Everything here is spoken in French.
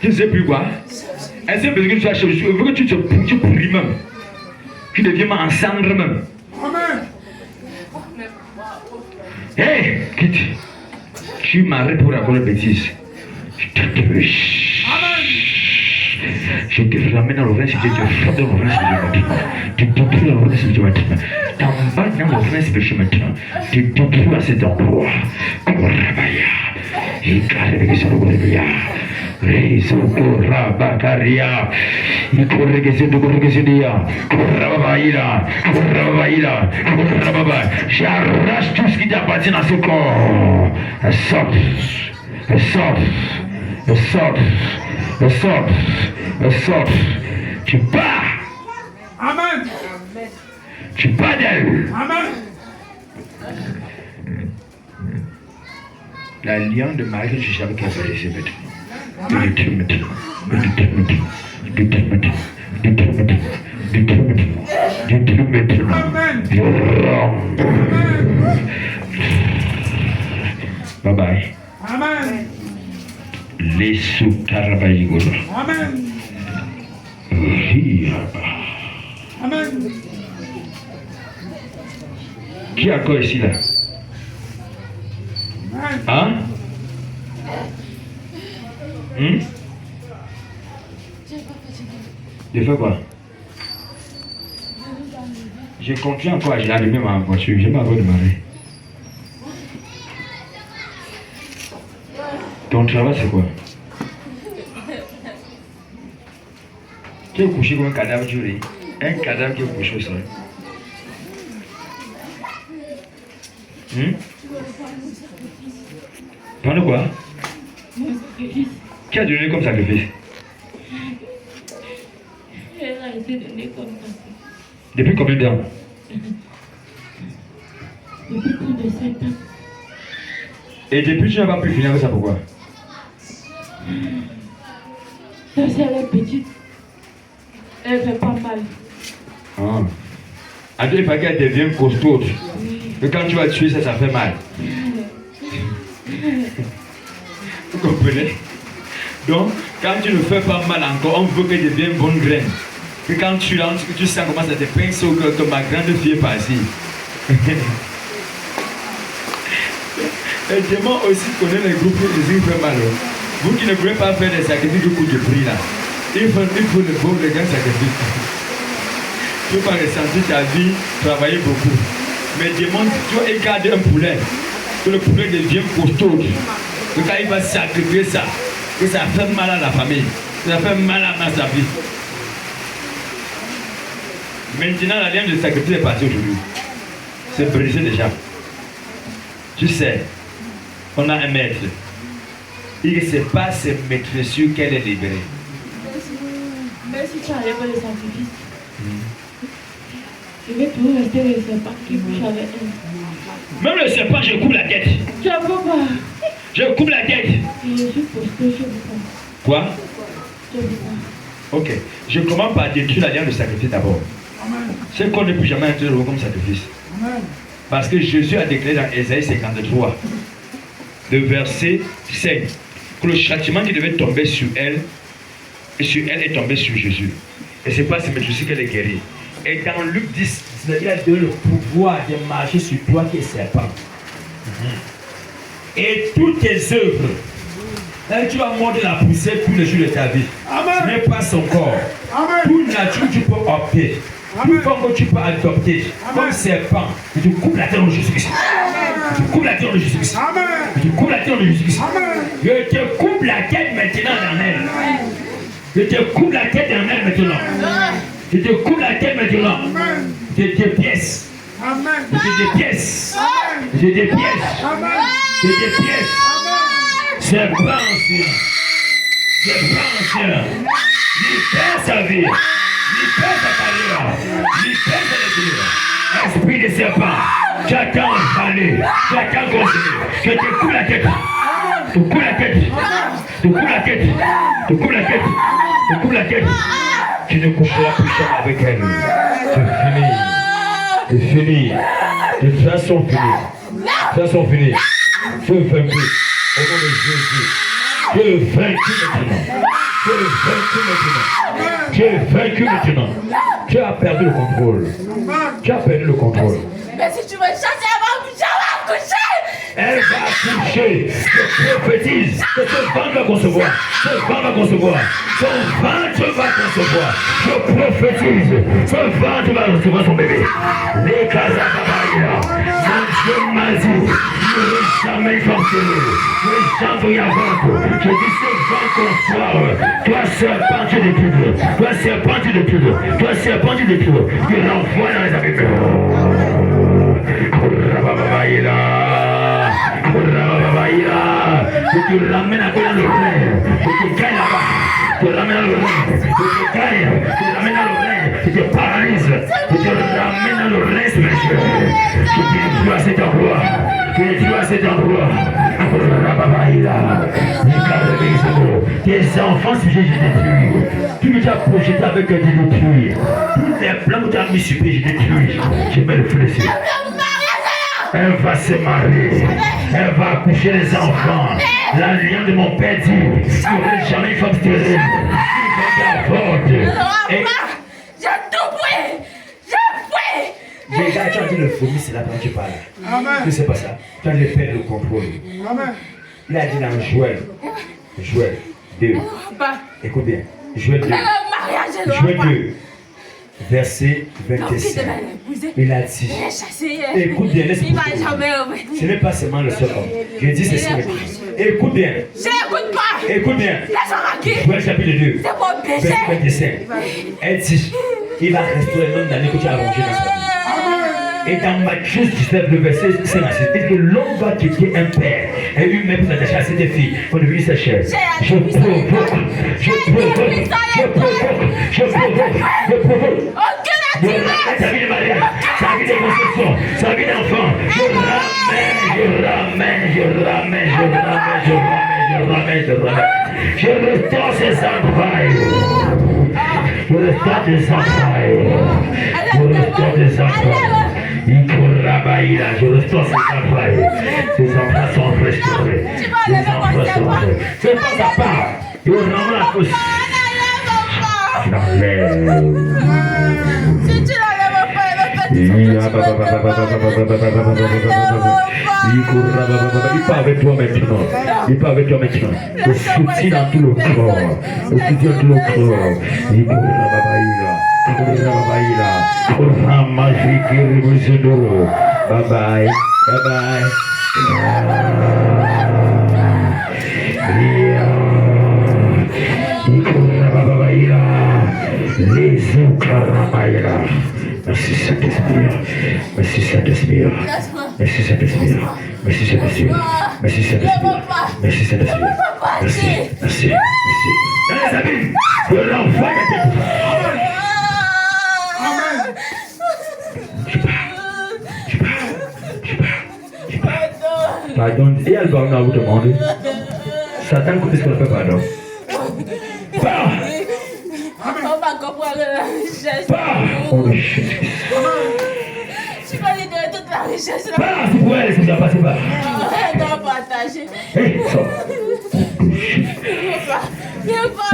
Je ne sais plus quoi. Est-ce que tu as cherché? Je veux que tu pourris même. Tu deviens en cendre même. Amen. Hé, quitte. Tu m'arrêtes pour avoir une bêtise. Je te ramène dans l'ouvrain, je te frappe dans l'ouvrain, tu te trouves dans l'ouvrain, tu t'emballes dans l'ouvrain, maintenant. Tu te trouves à cet endroit. Korabaya. Ikarabaya. Rezokorabakaria. Ikoregezedokoregezedia. Korababaïla. Korababaïla. Korababa. J'arrache tout ce qui t'appartient dans ce corps. Elle sort. Elle sort. Elle sort. Elle sort. Elle sort. Tu pars. Amen. Tu pars d'elle. Amen. L'alliance de Marie, je savais qu'elle fallait se mettre. Bye bye. Amen. Les sous-carabaïgos. Amen. Amen. Qui a quoi ici là? Hein? De faire quoi? Je continue encore à allumer ma voiture. Je n'ai pas encore démarré. Ton travail c'est quoi? Tu es couché comme un cadavre du riz. Un cadavre qui est couché au sol. Pendant quoi? Qui a donné comme sacrifice? Elle a été donnée comme ça. Depuis combien de temps? Depuis plus de 7 ans. Et depuis tu n'as pas pu finir avec ça, pourquoi? Ça c'est elle est petite. Elle fait pas mal. Ah. À deux fois qu'elle devient costaud. Et quand tu vas tuer ça, ça fait mal. Vous comprenez? Donc, quand tu ne fais pas mal encore, on veut qu'elle devienne bonne graine. Et quand tu lances, tu sens comment ça te pince au cœur que ma grande fille est partie. Les démons aussi connaissent les groupes qui font mal. Vous qui ne pouvez pas faire des sacrifices de coup de prix là, il faut le bon, les grands sacrifices. Tu ne peux pas ressentir ta vie, travailler beaucoup. Mais démon, tu dois garder un poulet, que le poulet devienne costaud. Que quand il va sacrifier ça, que ça fait mal à la famille, que ça fait mal à sa vie. Maintenant, la ligne de sacrifice est partie aujourd'hui. C'est brisé déjà. Tu sais, on a un maître. Il ne sait pas ce maître sur qu'elle est libérée. Même si tu enlèves le sacrifice, je vais toujours rester le serpent qui bouge avec elle. Même le serpent, je coupe la tête. Tu ne peux pas. Je coupe la tête. Je suis posté, je ne peux pas. Quoi? Je ne peux pas. Ok. Je commence par détruire l'alliance de sacrifice d'abord. C'est qu'on ne peut jamais entrer le comme sacrifice. Amen. Parce que Jésus a déclaré dans Ésaïe 53, le verset 5, que le châtiment qui devait tomber sur elle, est tombé sur Jésus. Et c'est pas ce Jésus qu'elle est guérie. Et dans Luc 10, il a donné le pouvoir de marcher sur toi qui est serpent. Et toutes tes œuvres, là, tu vas mordre la poussière tout le jour de ta vie. Amen. Ce n'est pas son corps. Amen. Toute nature, tu peux opter. Tout forme que tu peux adopter. Comme serpent, tu coupes la terre de Jésus-Christ. Tu coupes la terre de Jésus-Christ. Amen. Tu coupes la terre de Jésus-Christ. Amen. Je te coupe la tête maintenant dans elle. Je te coupe la tête dans elle maintenant. Je te coupe la tête maintenant. Amen. Je te pièce. Amen. Je te pièce. Amen. Je te pièce. Amen. Je te pièce. Amen. Serpent ancien. Serpent ancien. Libère sa vie. Libère sa carrière. Libère sa vie. Esprit de serpent. J'attends parler. J'attends continuer. Je te coupe la tête. Tu coupes la tête. Tu coupes la tête. Tu coupes la tête. Tu coupes la tête. Tu ne coucheras plus jamais avec elle. C'est fini. C'est fini. De toute façon finie. De toute façon finie. Feu vaincu. Au nom de Jésus. Tu es vaincu maintenant. Tu es vaincu maintenant. Tu es vaincu maintenant. Tu as perdu le contrôle. Tu as perdu le contrôle. Mais si tu veux chasser, elle va coucher. Elle va coucher. Je prophétise que ce ventre va concevoir. Ce ventre va concevoir. Son ventre va concevoir. Je prophétise. Ce ventre va recevoir son bébé. Les Kazababaïa. Mon Dieu m'a dit. Je ne vais jamais forcer. Je vais jamais y avoir. Je dis ce ventre concevoir. Toi serpent de poudre. Toi serpent de poudre. Toi serpent de poudre. Tu l'envoies dans les abîmes. Que tu ramènes à toi dans le rêve, que tu cailles là-bas, que tu ramènes dans le rêve, que tu cailles, que tu ramènes dans le rêve, que tu paralyses, que tu ramènes dans le rêve, monsieur. Que tu es à cet endroit, que tu es à cet endroit. Tes enfants, si je les détruis, tu me as projeté avec des détruits. Tous les plans que tu as mis sur pied, je détruis. Je mets le feu dessus. Elle va se marier, elle va accoucher les enfants. L'alliance de mon père dit, tu n'auras jamais une femme stérile. J'ai tout pris. Les gars, tu as dit le fourmi, c'est là quand tu parles. Amen. Tu sais pas ça. Tu as dit perdre le contrôle. Amen. Il a dit dans Joël 2. Écoute bien. Joël 2. Joël 2. Verset 27. Il a dit. Écoute bien, laisse-moi. Ce n'est pas seulement le seul homme. Je dis ceci. Écoute bien. J'écoute pas. Écoute bien. Laisse-moi. Joël chapitre 2. C'est mon péché. Verset 25. Elle dit. Il va restaurer le nombre d'années que tu as rongé dans sa vie. Et dans Matthieu 19, le verset 5 à 6, il dit que l'homme va quitter un père et une mère pour s'attacher à cette fille pour devenir sa chair. Je provoque. Sa vie de mariage, sa vie de conception, sa vie d'enfant. Je ramène. Je restaure ses entrailles. Je restaure tes entrailles. Je restaure ses entrailles. Ses entrailles sont restaurées. C'est pas sa part. Je rends la fausse. Si tu l'enlèves pas, Il part avec toi maintenant. Il part avec toi maintenant. Le soutien dans tout le corps. Le soutien dans tout le corps. Il court bye bye. Bye bye. Merci Saint-Esprit. Merci Saint-Esprit. Merci Saint-Esprit. Merci Saint-Esprit. Merci Saint-Esprit. Merci Saint-Esprit. Merci. Merci. Merci. Dans les abîmes de l'enfant de tes pardon. Et elle va vous demander. Satan, qu'est-ce qu'on fait pardon? on va comprendre la richesse. Oh, Jésus. Tu vas lui donner toute la richesse. Pas, c'est pour elle, c'est déjà passé par. Elle doit partager. Hé, sors. Ne pas.